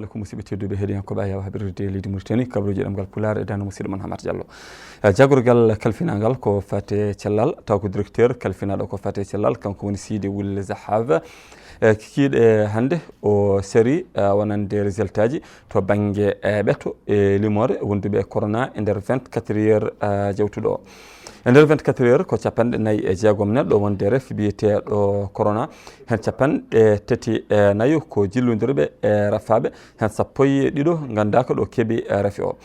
alaikum musidɓe tedduɓe heeɗiyankoɓe Ayaw habirde leydi Mauritanie kabruji ɗemgal Pulaar e dano musidɗo mon Hamad Diallo jagorgal kalfinagal ko fate cellal taw ko directeur kalfinaɗo ko fate cellal kanko woni Sidi Wul Zahab kikiɗe hande o série wonande résultat ji to banggue ɓetto e limore wonduɓe corona e nder 24 heures jawtuɗo o e nder 24 heures ko capanɗe 4 e jeegom neɗɗo wonde ref biyeteɗo corona hen capanɗe tati e nayo ko jillodirɓe e rafaɓe hen sappo e ɗiɗo gandaka ɗo keeɓi rafi o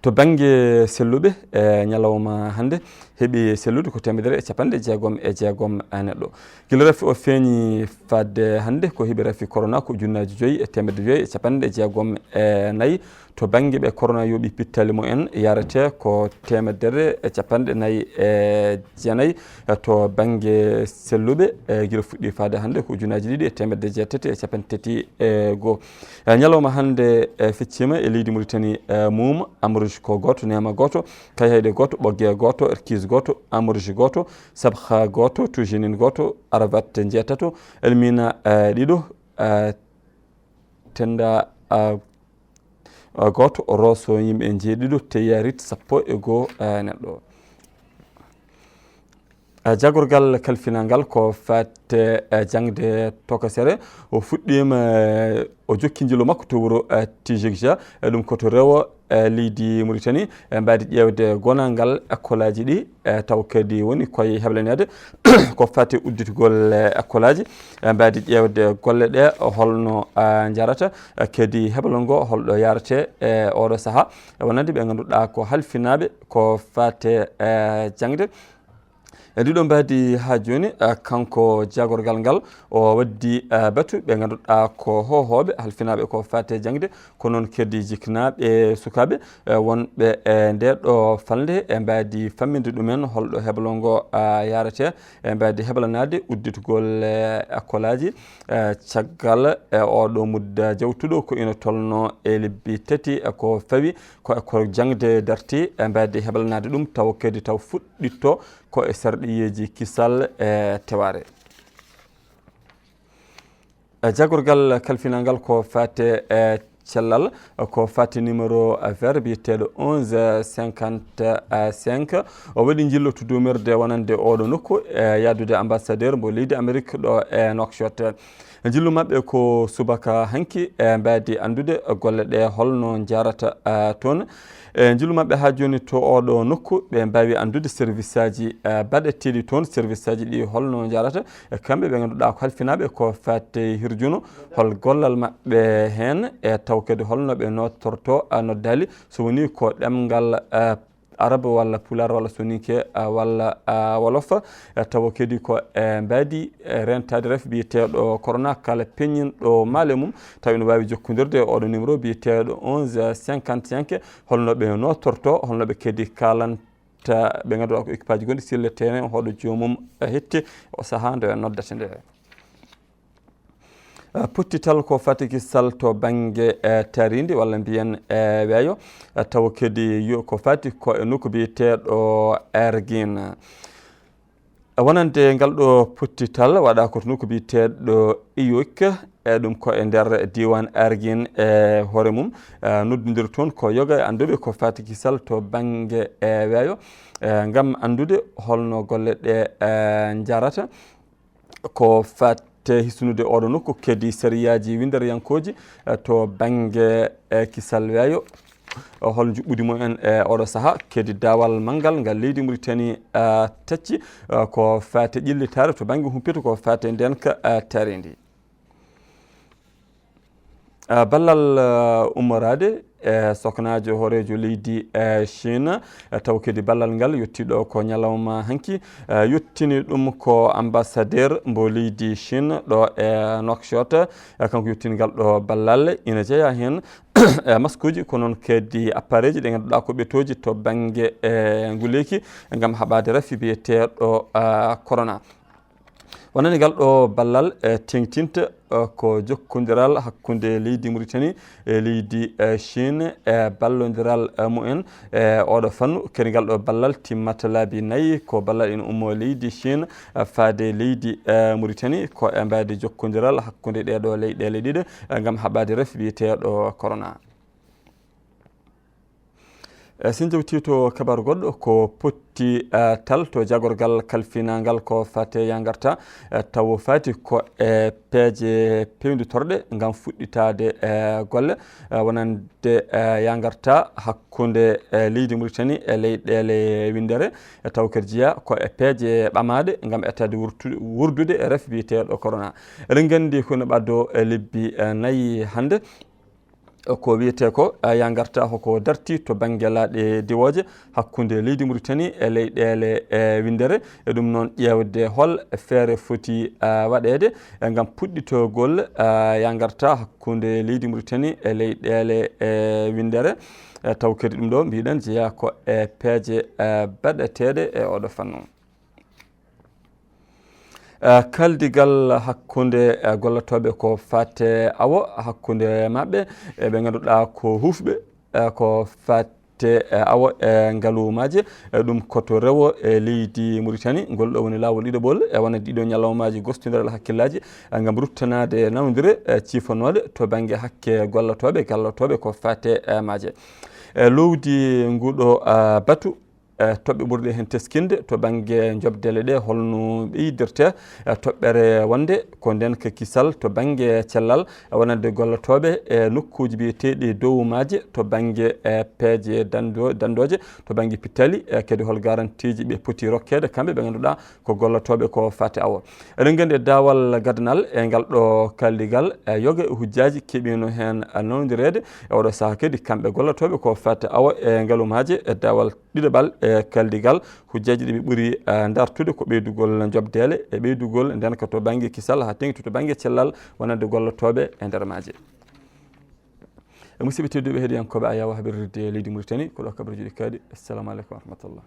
to banggue selluɓe e ñalawma hande heeɓi sellude ko temedere e capanɗe jeegom e jeegom neɗɗo guila rafi o feeñi fadde hande ko heeɓi rafi corona ko ujunnaji 5 e temedde 5 e capanɗe jeegom e 4 to banggue ɓe corona yooɓi pittali mumen yarate ko temedere e capanɗe 4 e jeenayyi to banggue selluɓe guila fuɗɗi fade hande ko ujunnaji 2 e temedde jeetati e capanɗe tati e goho ñalawma hande feccima e leydi Mauritanie Mouma Amrouche ko goto Nema goto Kayhayde goto Ɓoggue goto Erkise goto Amrouche goto Sabha goto Toujinin goto Aravat jeetato Elmina ɗiɗo Tenda goto Rosso yimɓe jeeɗiɗo Teyarit sappo e goho neɗɗo jagorgal kalfinangal ko fatte jangde tokosere o fuɗɗima o jokki jilo makko to wuro Tijigja ɗum koto rewo leydi Mauritanie mbadi ƴewde gonangal école aji ɗi taw kadi woni koye heblanede ko fati udditgol école aji mbadi ƴewde golle ɗe holno jarata kadi heblal ngo holɗo yarate e oɗo saaha wonande ɓe ganduɗa ko halfinaɓe ko fate jangde e ndiɗo mbadi ha joni kanko jagorgal ngal o waddi batu ɓe ganduɗa ko hohoɓe halfinaɓe ko fate jangde ko noon kadi jiknaɓe sukaɓe wonɓe e ndeɗo falde e mbadi famminde ɗumen holɗo heblal ngo yarate e mbadi heblanade udditgol école aji caggal oɗo mudda jawtuɗo ko ina tolno e lebbi tati ko fawi ko jangde darti e mbadi heblanade ɗum taw kadi taw fuɗɗitto ko e sarɗiyeji kisal e teware jagorgal kalfinangal ko fate cellal ko fati numéro vert biyeteɗo 1155 o waɗi jillotudumirde wonande oɗo nokku e yaddude ambassadeur mbo leydi Amérique ɗo e Nouakchott jillu mabɓe ko subaka hanki e mbadi andude golle ɗe holno jarata toon e jillu mabɓe ha joni to oɗo nokku ɓe mbawi andude service aji baɗeteɗi toon service aji ɗi holno jarata e kamɓe ɓe ganduɗa ko halfinaɓe ko fatte hirjuno hol gollal mabɓe hen e taw kadi holno ɓe nottorto noddali so woni ko ɗemgal arabe walla pular walla soninke walla wolof taw kadi ko mbadi rentade ref biyeteɗo corona kala peññinɗo maale mum taw ene wawi jokkodirde oɗo numéro biyeteɗo 1155 holno ɓe nottorto holno ɓe kadi kalanta ɓe ganduɗa ko équipage gonɗi sur le terrain hoɗo jomum hetti o saaha nde noddata nde pottital ko fatiki sal to banggue taridi walla mbiyen weeyo taw kadi ko fati ko e nokku biyeteɗo Erguine wonande ngal ɗo pottital waɗa ko to nokku biyeteɗo Iyok e ɗum ko e nder diwan Erguine e hoore mum noddodir toon ko yoga e anduɓe ko fatiki sal to banggue weeyo gam andude holno golle ɗe jarata ko fat te hisunude oɗo nokku kadi sériyaji windaryankoji to banggue kisal weeyo hol juɓɓudi mumen e oɗo saaha kadi dawal manggal ngal leydi Mauritanie tacci ko fate ƴillitare to banggue humpito ko fate ndenka tare ndi ballal ummorade e soknajo horejo leydi Chine taw kadi ballal ngal yettiɗo ko ñalawma hanki yettini ɗum ko ambassadeur mbo leydi Chine ɗo e Nouakchott kanko yettini ngal ɗo ballal ina jeeya hen maskuji ko noon kadi appareil ji ɗe ganduɗa ko ɓetoji to banggue nguleyki gam haɓade rafi biyeteɗo corona wonani gal ɗo ballal tengtinta ko jokkodiral hakkude leydi Mauritanie e leydi Chine e ballodiral mumen oɗo fannu kadi gal ɗo ballal timmata laabi 4 ko ballal ina ummo leydi Chine faade leydi Mauritanie ko e mbadi jokkodiral hakkude ɗeɗo leyɗele ɗiɗi gam haɓade ref biyeteɗo corona. Sin jewti to kabaru goɗɗo ko potti tal to jagorgal kalfinangal ko fate yangarta taw fati ko e peeje pewditorɗe gam fuɗɗitade golle wonande yangarta hakkude leydi Mauritanie e leyɗele windere taw kadi jeeya ko e peeje ɓamade gam ettade wurdude ref biyeteɗo corona. Eɗen gandi kono ɓaddo lebbi 4 hande ko wiyete ko yangarta hoko darti to bangelaɗe diwoje hakkude leydi Mauritanie e leyɗele windere e ɗum noon ƴewde hol feere foti waɗede gam puɗɗitogol yangarta hakkude leydi Mauritanie e leyɗele windere taw kadi ɗum ɗo mbiɗen jeeya ko e peeje baɗeteɗe e oɗo fannu. Kaldigal hakkude gollotoɓe ko fate awo hakkude mabɓe ɓe ganduɗa ko hufɓe ko fate awo e ngalumaji ɗum koto rewo e leydi Mauritanie ngol ɗo woni lawol ɗiɗoɓol e wona ɗiɗo ñalawmaji gostodiral hakkillaji gam ruttanade nawdire cifonode to banggue hakke gollotoɓe gallotoɓe ko fate maje lowdi nguɗo batu toɓɓe ɓurɗe hen teskinde to banggue jobdele ɗe holno ɓeydirte toɓɓere wonde ko nden ka kisal to banggue cellal wonande gollotoɓe e nokkuji biyeteɗi dowmaji to banggue peeje dandoje to banggue pittali kadi hol garantiji ɓe poti rokkede kamɓe ɓe ganduɗa ko gollotoɓe ko fate awo. Eɗen gandi e dawal gadanal e ngal ɗo kaldigal yoga e hujjaji keeɓino hen nawdirede e oɗo saaha kadi kamɓe gollotoɓe ko fate awo e ngalumaji e dawal ɗiɗoɓal kaldigal hujjaji ɗi ɓe ɓuuri dartude ko ɓeydugol jobdele e ɓeydugol nden ko to banggue kisal ha tengti to banggue cellal wonande gollotoɓe e nder maje. Musidɓe tedduɓe heeɗiyankoɓe a yawa haɓirde leydi Mauritanie ko ɗo kabaruji ɗi kaadi. Assalamu aleykum wa rahmatullah.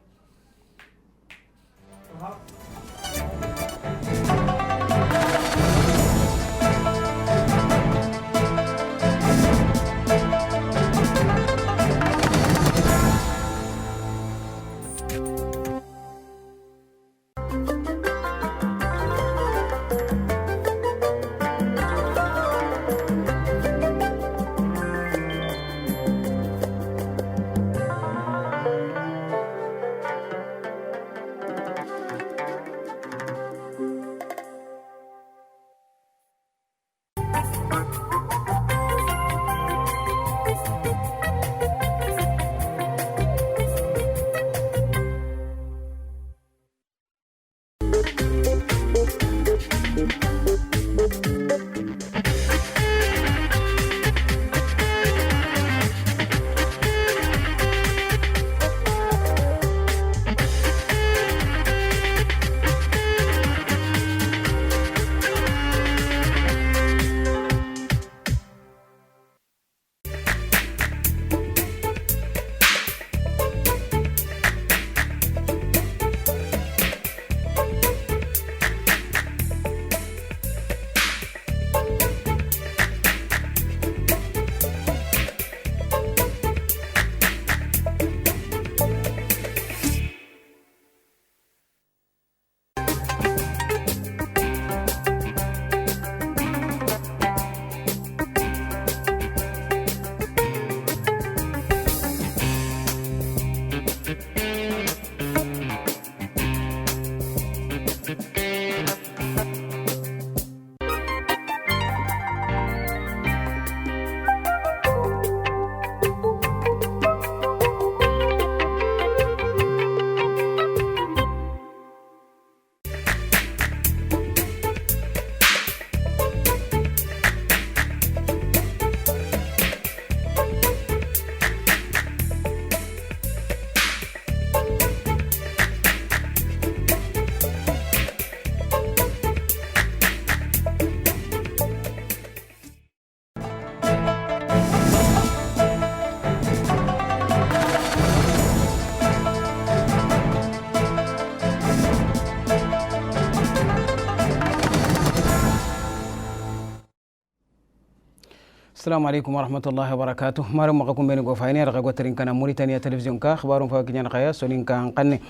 السلام عليكم ورحمة الله وبركاته. مارو مقاكم بيني غوفايني رغا غوترين كان موريتانيا تلفزيون كا خبارون فاكنيان خايا سولين كان قني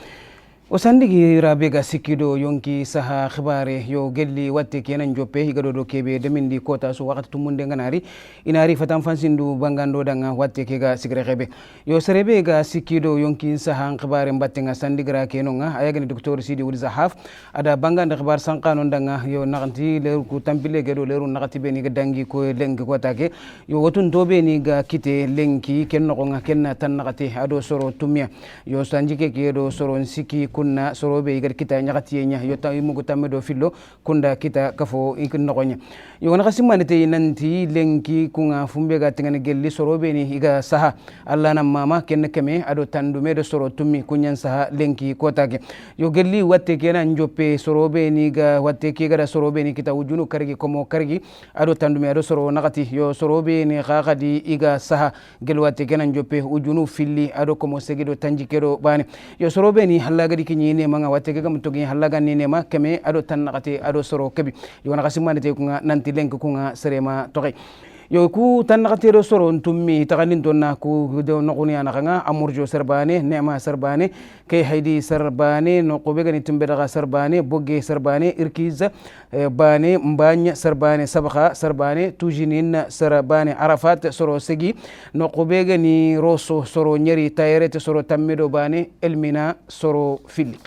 وساندغي رابيغا سيكيدو يونكي سها خباري يو جلي واتي كينان جوبي هيغادو دو كيبي دميندي كوتا سو وقت تموندي غناري inari fatan fansindu bangando danga watte kega sigre khebe yo serebe ga sikido yonki saha khibare mbattenga sandigra kenonga ayagani docteur Sidi Wuli Zahaf ada bangande khibar sankano danga yo naganti leru ku tampile gedo leru nagati beni ga dangi ko lengi ko take yo wotun tobe ni ga kite lenki kenno ko nga kenna tan nagati ado soro tumia yo sanjike kedo soro siki kunna soro be ga kita nyagati nya yo tawi mugo tamedo fillo kunda kita kafo ikin nogonya yo na kasimane te nanti lenki kunga fumbe ga tengane gelli sorobe ni iga saha alla na mama kenne keme ado tandume do soro tummi kunyan saha lenki kotake yo gelli watte kena njoppe sorobe ni ga watte ke ga sorobe ni kita wujunu kargi komo kargi ado tandume ado soro nakati yo sorobe ni khakadi iga saha gel watte kena njoppe wujunu filli ado komo segido tanjikero bani yo sorobe ni halla gadi kinyi ne manga watte ke gam togi halla ganni ne ma keme ado tan nakati ado soro kebi yo na kasimane te kunga nanti lenki kunga serema tokai yo ku tan nakatero soro ntummi taganin donna ku do nokuni anakanga amurjo serbane nema serbane kay haydi serbane no ko begani tumbe daga serbane bogge serbane irkiz bane mbanya serbane sabakha serbane tujinin serbane arafat soro segi no ko begani roso soro nyeri tayerete soro tammedo bane elmina soro fili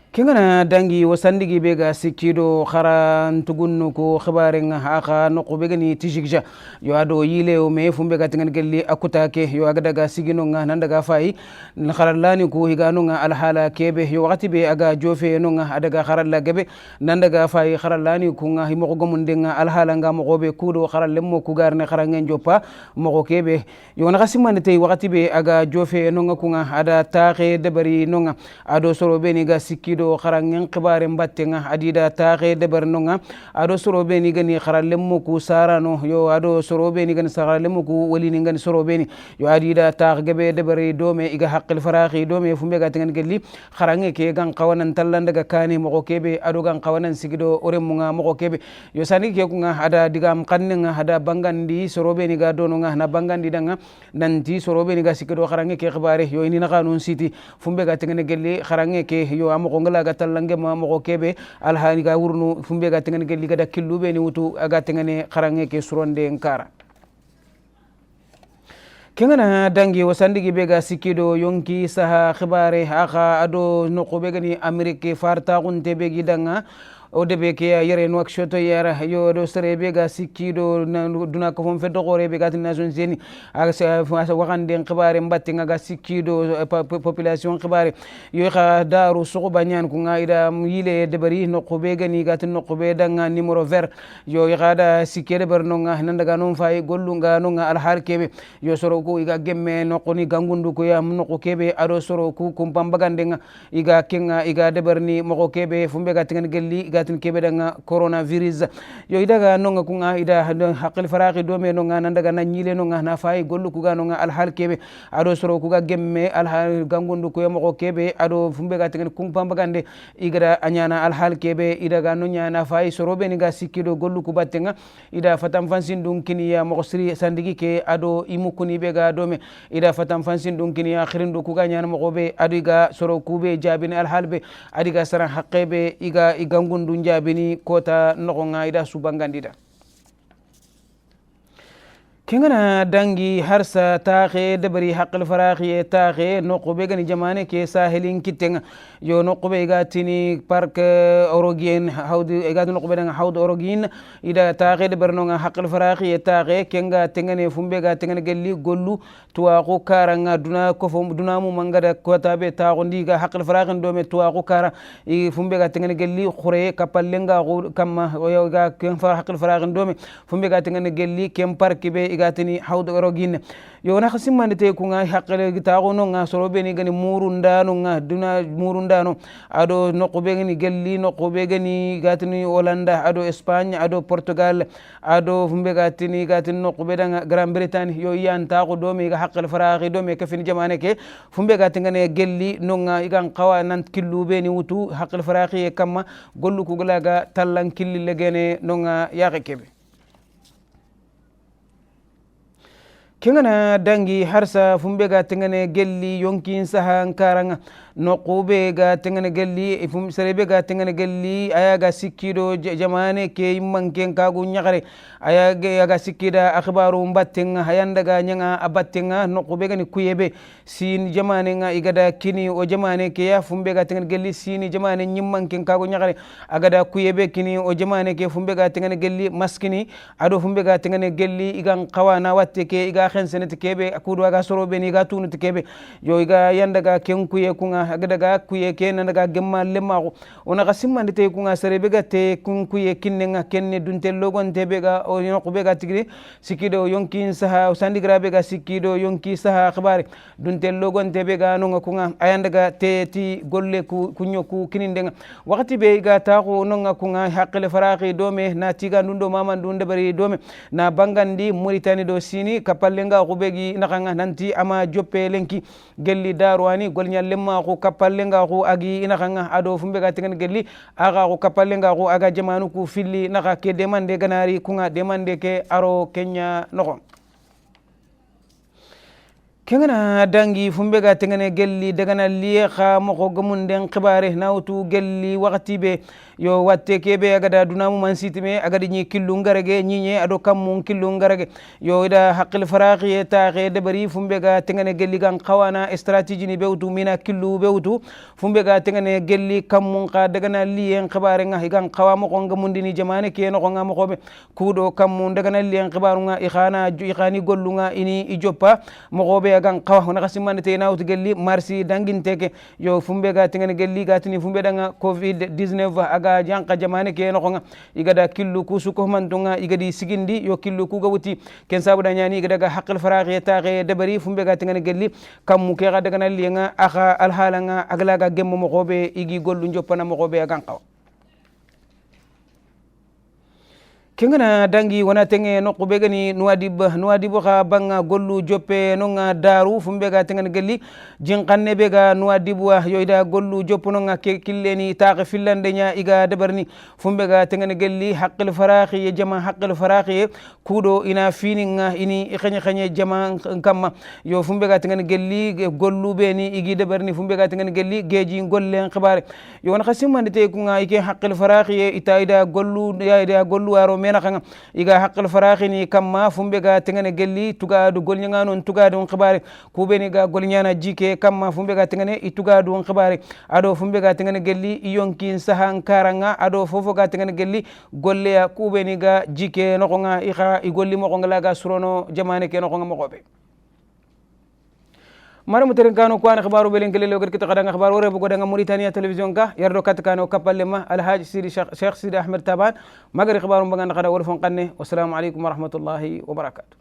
kingana dangi wasandigi bega sikido kharan tugunnu ko khabarenga haka no ko begani tijigja yo ado yile o me fumbe ga tingan gelli akuta ke yo aga daga sigino nga nan daga fayi kharallani ko higano nga alhala kebe yo wakati be aga jofe no nga adaga kharalla gebe nan daga fayi kharallani ko nga himo ko gomunde nga alhala nga mo gobe kudo kharalle mo ku garne kharangen joppa mo ko kebe yo na kasimane tay wakati be aga jofe no nga ko nga ada taxe debari no nga ado soro be ni ga sikido do kharangen khibare mbattenga adida taxe debernonga ado sorobe ni gani kharallemmo ku sarano yo ado sorobe ni gani sarallemmo ku wali ni gani sorobe ni yo adida tax gebe debari dome iga haqqil faraxi dome fumbe ga tengen gelli kharange ke gan qawanan tallandaga kani moko kebe ado gan qawanan sigido oremunga moko kebe yo sani ke kunga ada digam kannenga ada bangandi sorobe ni ga dononga na bangandi danga nanti sorobe ni ga sigido kharange ke khibare yo ini na kanun siti fumbe ga tengen gelli kharange ke yo amoko laga tallange ma mo kebe alhani ga wurnu fumbe ga tengen gelli ga kilube ni wutu aga tengen kharange ke suronde nkara kengana dangi wasandigi bega sikido yonki saha khibare aka ado no ko begani amerike farta gunte begi danga o debe ke yere no akshoto yara yo do serebe ga sikido duna ko fon feddo gore be ga nation zeni aga wakande khibare mbatti nga ga sikido population khibare yo kha daru suko banyan ko ngaida yile debari no ko be gani ga no ko be danga numéro vert yo khada sikede ber no nga nanda ga non fay gollu nga no nga al har kebe yo soro ko iga gemme no ko ni gangundu ko ya no ko kebe ado soro ko kumpam bagande nga iga kenga iga deberni mo ko kebe fumbe ga tengen gelli gatin kebe danga coronavirus yo idaga nonga kunga ida haqqil faraqi dome nonga nandaga na nyile nonga na fay gollu kuga nonga al hal kebe ado soro kuga gemme al hal gangundu ko yamo kebe ado fumbe ga tengen kumpa bagande igada anyana al hal kebe idaga nonya na fay soro be ni ga sikido gollu ku battenga ida fatam fansin dun kiniya mo sri sandigi ke ado imukuni be ga dome ida fatam fansin dun kiniya khirindu kuga nyana mo be adiga soro kube jabini al hal be adiga saran haqqebe iga igangundu njabini kota nokonga ida subangandida kengana dangi harsa taxe debari haqqil faraxi taxe noqo be gani jamane ke sahelin kitenga yo noqo be gatini parc orogien hawdi egatu noqo be danga hawdi orogien ida taxe debarnonga haqqil faraxi taxe kenga tengane fumbe ga tengane gelli gollu tuwa ko karanga duna ko fo duna mu mangada kota be taxo ndiga haqqil faraxi do me tuwa ko kara i fumbe ga tengane gelli khore kapallenga kamma yo ga ken fa haqqil faraxi do me fumbe ga tengane gelli kem parc be igatini hawdo rogin yo na khasimande te ku nga haqqele gitago no nga sorobe ni gani murundano nga duna murundano ado noqobe gani gelli noqobe gani gatini Hollanda ado Espagne ado Portugal ado fumbe gatini noqobe danga Grand Bretagne yo yanta ko do mi ga haqqel faraqi do mi kafin jamane ke fumbe gatingane gelli no nga igan qawa nan killube ni wutu haqqel faraqi kamma gollu ko golaga tallan killi legene no nga yaqe kebe kengana dangi harsa fumbe ga tengane gelli yonkin sahan karanga noqube ga tengane gelli fum serebe ga tengane gelli aya ga sikkido jamane ke immanken kagu nyagare aya ga sikkida akhbaru mbattenga hayanda ga nyanga abattenga noqube ga ni kuyebe sin jamane nga igada kini o jamane ke ya fumbe ga tengane gelli sini jamane nyimmanken kagu nyagare agada kuyebe kini o jamane ke fumbe ga tengane gelli maskini ado fumbe ga tengane gelli igan qawana watte ke iga khensenete kebe akudu aga sorobe ni ga tunu kebe yo iga yanda ga kenkuye kunga agada ga kuye ken daga gemma lemma ko ona ga simmande te kunga serebe ga te kunkuye kinnenga kenne dunte logon tebe ga o yonko be ga tigri sikido yonkin saha sandigra be ga sikido yonki saha khabari dunte logon tebe ga no kunga ayanda ga te ti golle ku kunyoku kinindenga wakati be ga ta ko no kunga haqqele faraqi dome na tiga ndundo mama ndunde bari dome na bangandi Mauritanie do sini kapallenga ko begi nakanga nanti ama joppe lenki gelli darwani golnya lemma ko kapallenga ko agi inakanga ado fumbe ga tengen gelli aga ko kapallenga ko aga jamanu ku filli naka ke demande ganari kunga demande ke aro Kenya noko kengana dangi fumbe ga tengene gelli dagana liye kha moko gamunden khibare nawtu gelli wakati be yo watte kebe agada dunamu man sitime agadi ni killu ngarage nyinye ado kammun killu ngarage yo ida haqqil faraqi taaqe debari fumbe ga tengene gelli gan qawana strategy ni bewtu mina killu bewtu fumbe ga tengene gelli kammun qa dagana liye khibare nga higan qawa moko gamundini jamane ke no nga moko be kudo kammun dagana liye khibaru nga ikhani gollu nga ini ijoppa moko be gan qawa hona qasimane te nawtu gelli marsi danginteke yo fumbe ga tengene gelli gatini fumbe danga covid 19 aga janqa jamane ke no nga igada killu ku suko mantunga igadi sigindi yo killu ku gawuti ken sabu da nyani igada ga haqqil faraqi taqe debari fumbe ga tengene gelli kam ke ga daga na lienga akha alhalanga aglaga gemmo mo gobe igi gollu njopana mo gobe gan qawa kengana dangi wana tenge no qube gani nuadib kha banga gollu joppe no nga daru fumbe ga tengene gelli jinqanne be ga nuadib wa yoida gollu joppo no nga killeni taqe fillande nya iga debarni fumbe ga tengene gelli haqqil faraqi jama haqqil faraqi kudo ina fininga ini khanye jama kamma yo fumbe ga tengene gelli gollu be ni igi debarni fumbe ga tengene gelli geji gollen khibare yo wana khasimande te kunga ike haqqil faraqi itaida gollu yaida gollu aro kanga iga haqqil faraqini kamma fumbe ga tengene gelli tugadu golnyanga non tugadu on khibare kubeni ga golnyana jike kamma fumbe ga tengene itugadu on khibare ado fumbe ga tengene gelli iyonkin sahan karanga ado fofo ga tengene gelli golle ya kubeni ga jike no nga ikha igolli mo ngala ga surono jamane ke no nga mo gobe mara muteren kano ko an khabaru belen kelele o kita kadanga khabaru re bugo danga Mauritania television ka yardo kat kano kapallema alhaji sidi Sheikh Sidi Ahmed Taban magari khabaru bangan kada wor fon qanne wassalamu alaikum warahmatullahi wabarakatuh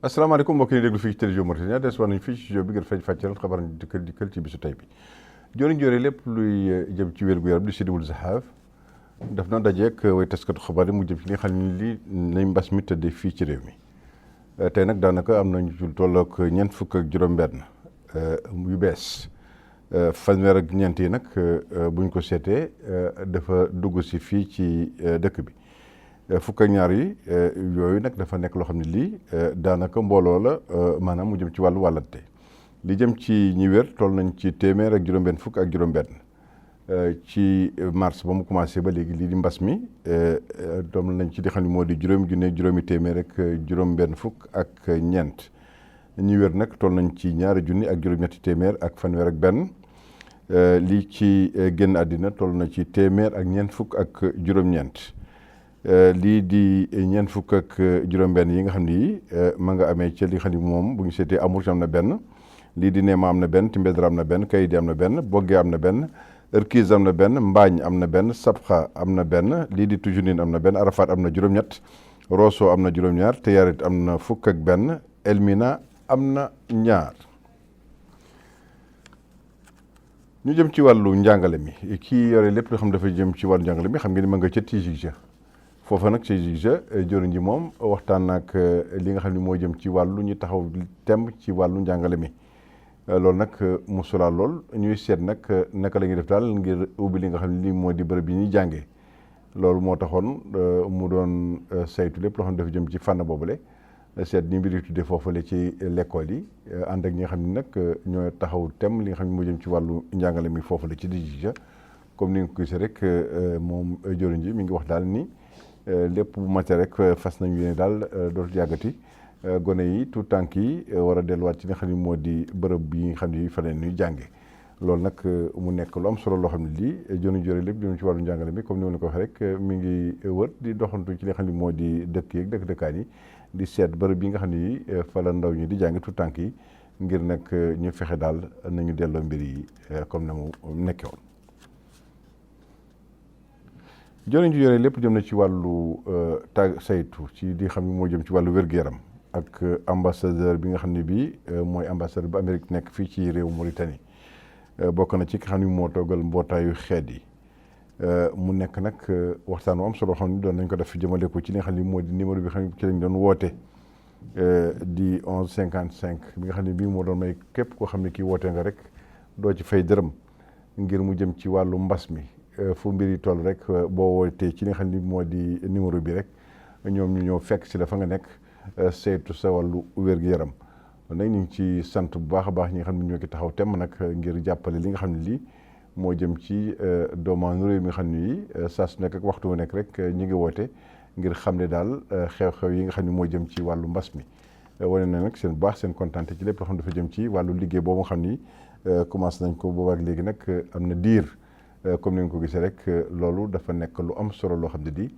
asalaamaaleykum mbokk yi déglu fii ci télévision Mauritania des war nañu fii ci studio bi ngir feeñ fàccal xabaar dikkal ci bisu tey bi joriñ joore lépp luy jëm ci wér-gu-yaram di Sidi Wul Zahav daf na dajeek way taskatu xabaar yi mu jëm ci li nga xam ne li nañ mbas mi tëddee fii ci réew mi tey nag daanaka am nañu ci tollook ñeent fukk ak juróom-benn yu bees fanweer ak ñeent yi nag buñ ko seetee dafa dugg si fii ci dëkk bi fukk ak ñaar yi yooyu nag dafa nekk loo xam ne lii daanaka mbooloo la maanaam mu jëm ci wàllu wàllante li jëm ci ñi wér toll nañ ci téeméer ak juróom-benn fukk ak juróom-benn ci mars ba mu commencé ba léegi lii di mbas mi toll nañ ci di xam ne moo di juróomi téeméer ak juróom-benn fukk ak ñeent ñi wér nag toll nañ ci ñaari junni ak juróom-ñetti téeméer ak fanweer ak benn lii ci génn àddina toll na ci téeméer ak ñeent fukk ak juróom-ñeent lii di ñeent fukk ak juróom-benn yi nga xam ni ma nga amee ci li nga xam ni moom bu ñu seetee Amour am na benn lii di Néma am na benn Timbédra am na benn Kayidi am na benn Bogué am na benn Erkiz am na benn Mbaañ am na benn Sabxa am na benn lii di Tujunine am na benn Arafat am na juróom-ñett Rosso am na juróom-ñaar Teyarit am na fukk ak benn Elmina am na ñaar. ñu jëm ci wàllu njàngale mi kii yore lépp loo xam dafa jëm ci wàllu njàngale mi xam ngeen ni ma nga ca TIGIGE foofa nag TIGIGE jëriñ ji moom waxtaan ak li nga xam ne moo jëm ci wàllu ñu taxaw temb ci wàllu njàngale mi loolu nag mu solaal lool ñuy seet nag naka la ñuy def daal ngir ubbi li nga xam ne lii moo di bërëb yi ñuy jàngee loolu moo taxoon mu doon saytu lépp loo xam ne dafa jëm ci fànn boobule seet ni mbir yi tuddee foofale ci l'école yi ànd ak ñi nga xam ne nag ñoo taxaw tem li nga xam ne moo jëm ci wàllu njàngale mi foofale ci TIGIGE comme ni nga ko gisee rek moom jëriñ ji mi ngi wax daal ni lépp bu mate rek fas nañu yéene daal dootul yàggati gone yi tout tànk yi war a delluwaat ci li nga xam ne moo di bërëb yi nga xam ne fa leen ñuy jànge loolu nag mu nekk lu am solo loo xam ne lii joni jore lépp jëm ci wàllu njàngale mi comme ni ma la ko waxee rek mi ngi wër di doxantu ci li nga xam ne moo di dëkk yeeg dëkk-dëkkaan yi di seet bërëb yi nga xam ne fa la ndaw ñi di jànge tout tànk yi ngir nag ñu fexe daal nañu delloo mbir yi comme na mu nekkee woon. joriñ ji yore lépp jëm na ci wàllu saytu ci di xam ne moo jëm ci wàllu wér-gu-yaram ak ambassadeur bi nga xam ne bii mooy ambassadeur bu Amérique nekk fii ci réew Mauritanie bokk na ci ki xam ne moo toogal mbootaayu xeet yi mu nekk nag waxtaan wu am solo xam ne doon nañ ko def jëmale ko ci li nga xam ne moo di numéro bi xam ne ci lañ doon woote di 1155 bi nga xam ne bii moo doon may képp koo xam ne kii woote nga rek doo ci fay dërëm ngir mu jëm ci wàllu mbas mi fu mbir yi toll rek boo wootee ci li nga xam ne moo di numéro bi rek ñoom ñu ñëw fekk si la fa nga nekk saytu sa wàllu wér-gu-yaram nag ñu ngi ci sant bu baax a baax ñi nga xam ne ñoo ki taxaw temm nag ngir jàppale li nga xam ne lii moo jëm ci doomaanu réew mi nga xam ne yi saa su nekk ak waxtu wu nekk rek ñi ngi woote ngir xam ne daal xew-xew yi nga xam ne moo jëm ci wàllu mbas mi wane na nag seen baax seen kontaante ci lépp loo xam ne dafa jëm ci wàllu liggéey boobu nga xam ni commencé nañ ko boobaak léegi nag am na diir comme ni nga ko gisee rek loolu dafa nekk lu am solo loo xam ne di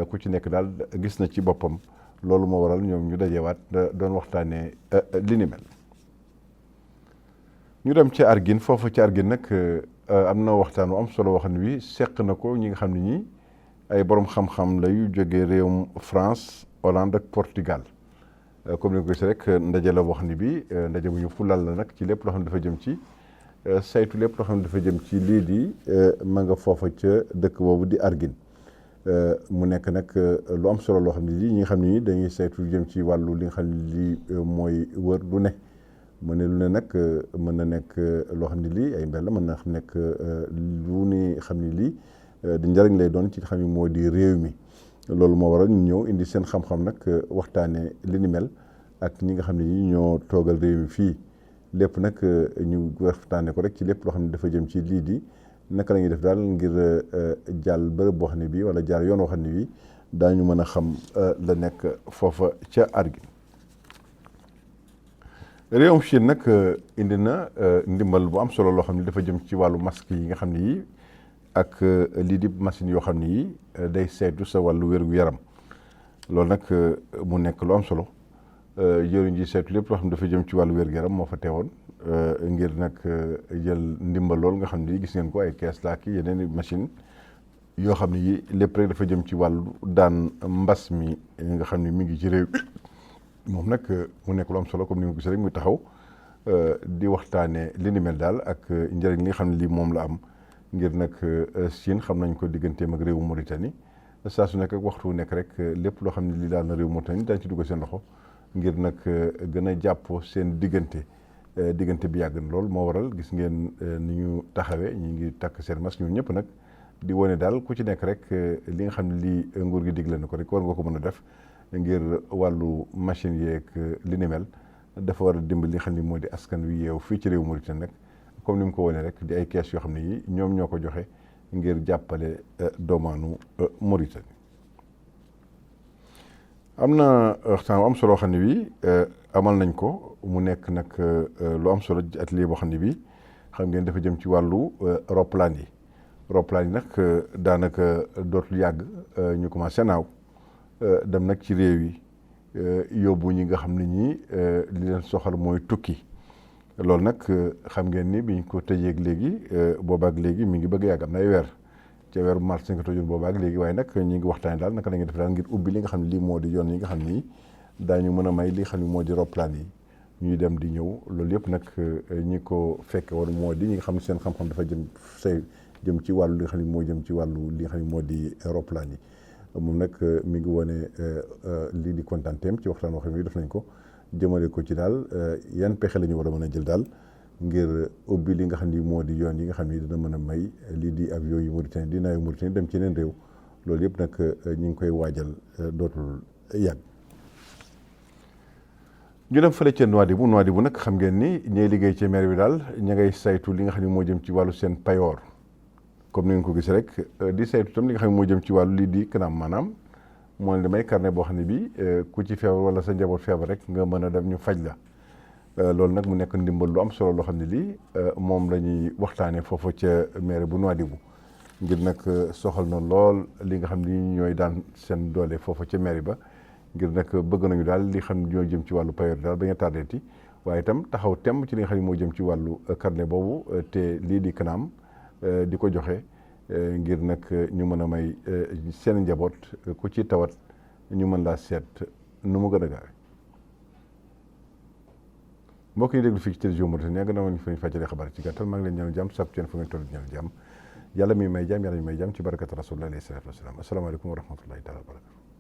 ku ci nekk daal gis na ci boppam loolu moo waral ñoom ñu dajewaat doon waxtaanee li ni mel. ñu dem ci Argine foofu ci Argine nag am na waxtaan wu am solo wax ne wi seq na ko ñi nga xam ne ñi ay borom xam-xam la yu jógee réewum France Hollande ak Portugal comme ni nga ko gisee rek ndaje la wax ni bi ndaje bu ñu fulal la nag ci lépp loo xam ne dafa jëm ci saytu lépp loo xam ne dafa jëm ci lii di ma nga foofa ca dëkk boobu di Argine mu nekk nag lu am solo loo xam ne lii ñi nga xam ne dañuy saytu jëm ci wàllu li nga xam ne lii mooy wër lu ne mu ne lu ne nag mën na nekk loo xam ne lii ay mbel la mën na nekk lu ni xam ne lii di njëriñ lay doon ci xam ne moo di réew mi loolu moo waral ñu ñëw indi seen xam-xam nag waxtaane li ni mel ak ñi nga xam ne ñi ñoo toogal réew mi fii lépp nag ñu waxtaane ko rek ci lépp loo xam ne dafa jëm ci lii di naka la ñuy def daal ngir jàll bërëb boo xam ne bii wala jaar yoon woo xam ne bii daañu mën a xam la nekk foofa ca Argine. réewum Chine nag indi na ndimbal bu am solo loo xam ne dafa jëm ci wàllu masque yi nga xam ne yi ak lii di machine yoo xam ne yi day saytu sa wàllu wér-gu-yaram loolu nag mu nekk lu am solo jëriñ ji saytu lépp loo xam ne dafa jëm ci wàllu wér-gu-yaram moo fa teewoon ngir nag jël ndimbal loolu nga xam ne gis ngeen ko ay kees laa ki yeneen machine yoo xam ne yi lépp rek dafa jëm ci wàllu daan mbas mi nga xam ne mi ngi ci réew moom nag mu nekk lu am solo comme ni nga gis rek muy taxaw di waxtaanee li ni mel daal ak njëriñ li nga xam ne lii moom la am ngir nag Chine xam nañ ko digganteem ak réewu Mauritanie saa su nekk ak waxtu nekk rek lépp loo xam ne lii daal na réewu Mauritanie daañu ci dugg seen loxo ngir nag gën a jàpp seen diggante bi yàgg na lool moo waral gis ngeen ni ñu taxawee ñu ngi takk seen masque ñun ñëpp nag di wane daal ku ci nekk rek li nga xam ne lii nguur gi digle na ko rek war nga ko mën a def ngir wàllu machine yeeg li ni mel dafa war a dimbali li nga xam ne moo di askan wi yeew fii ci réew Mauritanie nag comme ni mu ko wane rek di ay kees yoo xam ne yi ñoom ñoo ko joxe ngir jàppale doomaanu Mauritanie. am na waxtaan am solo xam ne bii amal nañ ko mu nekk nag lu am solo atelier boo xam ne bii xam ngeen dafa jëm ci wàllu roplaan yi nag daanaka dootul yàgg ñu commencé naaw dem nag ci réew yi yóbbu ñi nga xam ne ñi li leen soxal mooy tukki loolu nag xam ngeen ni biñ ko tëjeeg léegi boobaak léegi mi ngi bëgg yàgg am na ay weer ca weeru mars nga tëjoon boobaak léegi waaye nag ñi ngi waxtaane daal naka la ñuy def daal ngir ubbi li nga xam ne lii moo di yoon yi nga xam ni daañu mën a may li nga xam ne moo di roplaan yi ñuy dem di ñëw loolu yëpp nag ñi ko fekke woon moo di ñi nga xam ne seen xam-xam dafa jëm ci wàllu li nga xam ne moo jëm ci wàllu li nga xam ne moo di roplaan yi moom nag mi ngi wone lii di kontaanteem ci waxtaan wax mi def nañ ko jëmale ko ci daal yan pexe la ñu war a mën a jël daal ngir ubbi li nga xam ni moo di yoon yi nga xam ni dina mën a may lii di avion yu Mauritanie di naayu Mauritanie dem ci yeneen réew loolu yëpp nag ñu ngi koy waajal dootul yàgg. ñu dem fële ca Nouadhibou nag xam ngeen ni ñooy liggéey ci maire bi daal ña ngay saytu li nga xam ni moo jëm ci wàllu seen payoor comme ni ngeen ko gis rek di saytu tam li nga xam ne moo jëm ci wàllu lii di kanam maanaam moo ne damay carnet boo xam ne bii ku ci feebar wala sa njaboot feebar rek nga mën a dem ñu faj la loolu nag mu nekk ndimbal lu am solo loo xam ne lii moom la ñuy waxtaanee foofu ca maire bu Nouadhibou ngir nag soxal na lool li nga xam ni ñooy daan seen doole foofu ca maire ba ngir nag bëgg nañu daal li xam ne ñoo jëm ci wàllu payoor daal ba nga tardeeti waaye itam taxaw temm ci li nga xam ne moo jëm ci wàllu carnet boobu te lii di kanam di ko joxe ngir nag ñu mën a may seen njaboot ku ci tawat ñu mën laa seet nu mu gën a gaawe mbokk yi déglu fii ci télévision Mauritanie gannaaw ñu fa ñu fàccalee xabaar ci gàttal maa ngi leen ñaanal jàmm sàkku ci fu ngeen toll ñaanal jàmm yàlla mi may jàmm yàlla mi may jàmm ci barakat rasulullah alayhi salaatu wasalaam asalaamaaleykum wa rahmatullahi taala wa barakatu